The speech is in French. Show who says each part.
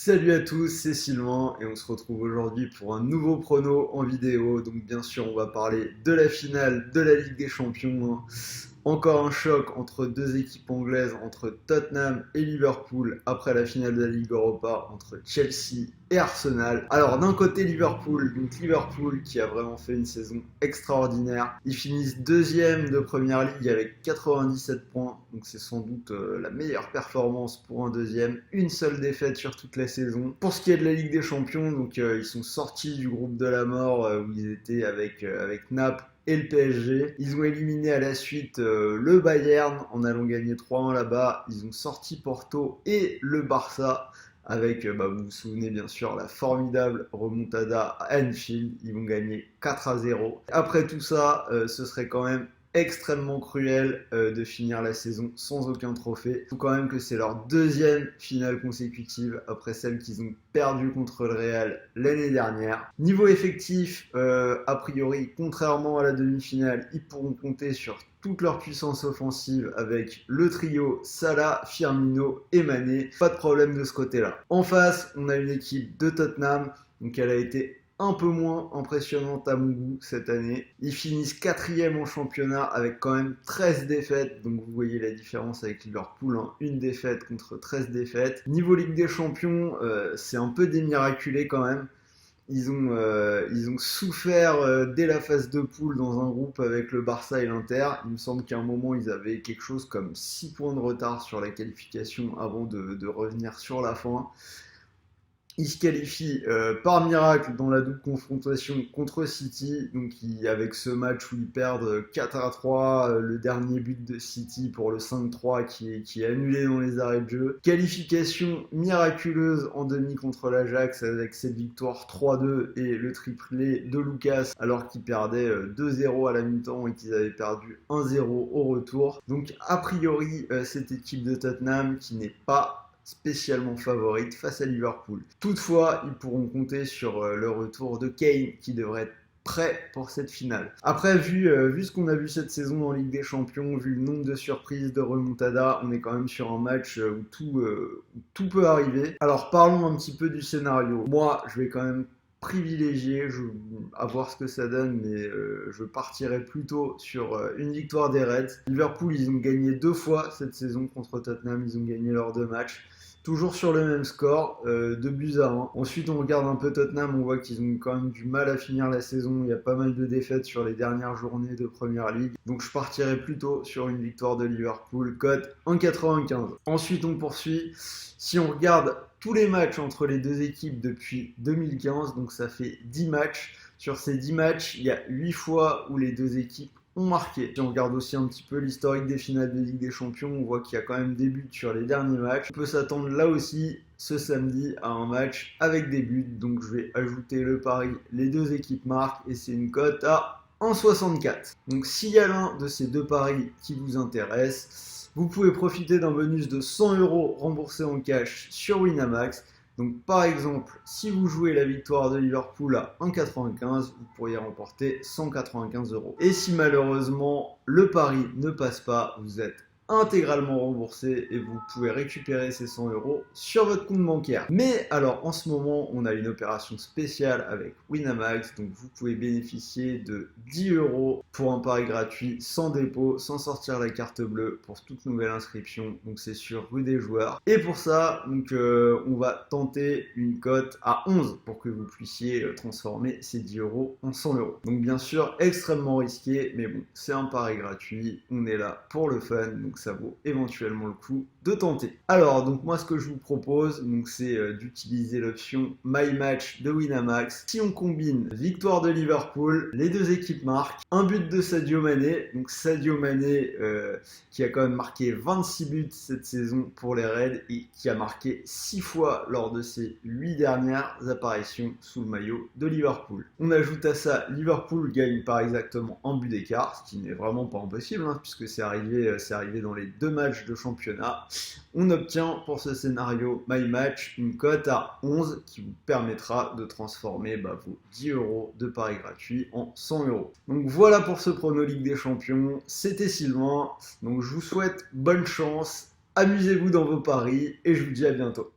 Speaker 1: Salut à tous, c'est Sylvain et on se retrouve aujourd'hui pour un nouveau prono en vidéo. Donc bien sûr on va parler de la finale de la Ligue des Champions, hein. Encore un choc entre deux équipes anglaises, entre Tottenham et Liverpool, après la finale de la Ligue Europa entre Chelsea et Arsenal. Alors d'un côté Liverpool qui a vraiment fait une saison extraordinaire. Ils finissent deuxième de Première Ligue avec 97 points, donc c'est sans doute la meilleure performance pour un deuxième. Une seule défaite sur toute la saison. Pour ce qui est de la Ligue des Champions, donc ils sont sortis du groupe de la mort où ils étaient avec Naples et le PSG. Ils ont éliminé à la suite le Bayern en allant gagner 3-1 là-bas. Ils ont sorti Porto et le Barça avec, vous vous souvenez bien sûr, la formidable remontada à Anfield. Ils vont gagner 4-0. Après tout ça, ce serait quand même extrêmement cruel de finir la saison sans aucun trophée. Il faut quand même que c'est leur deuxième finale consécutive après celle qu'ils ont perdue contre le Real l'année dernière. Niveau effectif, a priori, contrairement à la demi-finale, ils pourront compter sur toute leur puissance offensive avec le trio Salah, Firmino et Mané. Pas de problème de ce côté-là. En face, on a une équipe de Tottenham, donc elle a été un peu moins impressionnante à mon goût cette année. Ils finissent quatrième en championnat avec quand même 13 défaites, donc vous voyez la différence avec Liverpool, hein. Une défaite contre 13 défaites. Niveau Ligue des Champions, c'est un peu démiraculé quand même. Ils ont souffert dès la phase de poule dans un groupe avec le Barça et l'Inter. Il me semble qu'à un moment, ils avaient quelque chose comme 6 points de retard sur la qualification avant de revenir sur la fin. Ils se qualifient par miracle dans la double confrontation contre City, donc avec ce match où ils perdent 4-3, le dernier but de City pour le 5-3 qui est annulé dans les arrêts de jeu. Qualification miraculeuse en demi contre l'Ajax avec cette victoire 3-2 et le triplé de Lucas alors qu'ils perdaient 2-0 à la mi-temps et qu'ils avaient perdu 1-0 au retour. Donc a priori, cette équipe de Tottenham qui n'est pas spécialement favorite face à Liverpool. Toutefois, ils pourront compter sur le retour de Kane qui devrait être prêt pour cette finale. Après, vu ce qu'on a vu cette saison en Ligue des Champions, vu le nombre de surprises, de remontada, on est quand même sur un match où tout peut arriver. Alors parlons un petit peu du scénario. Moi, je vais quand même privilégié, à voir ce que ça donne, mais je partirais plutôt sur une victoire des Reds. Liverpool, ils ont gagné 2 fois cette saison contre Tottenham, ils ont gagné leurs 2 matchs. Toujours sur le même score, 2-1. Ensuite, on regarde un peu Tottenham, on voit qu'ils ont quand même du mal à finir la saison. Il y a pas mal de défaites sur les dernières journées de Première Ligue. Donc je partirais plutôt sur une victoire de Liverpool, cote 1,95. Ensuite, on poursuit. Si on regarde tous les matchs entre les deux équipes depuis 2015, donc ça fait 10 matchs. Sur ces 10 matchs, il y a 8 fois où les deux équipes ont marqué. Si on regarde aussi un petit peu l'historique des finales de Ligue des Champions, on voit qu'il y a quand même des buts sur les derniers matchs. On peut s'attendre là aussi ce samedi à un match avec des buts, donc je vais ajouter le pari, les deux équipes marquent et c'est une cote à 1,64. Donc s'il y a l'un de ces deux paris qui vous intéresse, vous pouvez profiter d'un bonus de 100 € remboursé en cash sur Winamax. Donc par exemple, si vous jouez la victoire de Liverpool à 1,95, vous pourriez remporter 195 €. Et si malheureusement le pari ne passe pas, vous êtes intégralement remboursé et vous pouvez récupérer ces 100 € sur votre compte bancaire. Mais alors en ce moment, on a une opération spéciale avec Winamax, donc vous pouvez bénéficier de 10 € pour un pari gratuit, sans dépôt, sans sortir la carte bleue pour toute nouvelle inscription. Donc c'est sur Rue des Joueurs. Et pour ça, donc, on va tenter une cote à 11 pour que vous puissiez transformer ces 10 € en 100 €. Donc bien sûr, extrêmement risqué, mais bon, c'est un pari gratuit, on est là pour le fun, donc ça vaut éventuellement le coup de tenter. Alors, donc moi ce que je vous propose, donc c'est d'utiliser l'option My Match de Winamax. Si on combine victoire de Liverpool, les deux équipes marquent, un but de Sadio Mané, donc Sadio Mané qui a quand même marqué 26 buts cette saison pour les Reds et qui a marqué 6 fois lors de ses 8 dernières apparitions sous le maillot de Liverpool. On ajoute à ça, Liverpool gagne par exactement un but d'écart, ce qui n'est vraiment pas impossible, hein, puisque c'est arrivé dans les 2 matchs de championnat. On obtient pour ce scénario My Match une cote à 11 qui vous permettra de transformer vos 10 € de pari gratuit en 100 €. Donc voilà pour ce prono Ligue des Champions, c'était Sylvain, donc je vous souhaite bonne chance, amusez-vous dans vos paris et je vous dis à bientôt.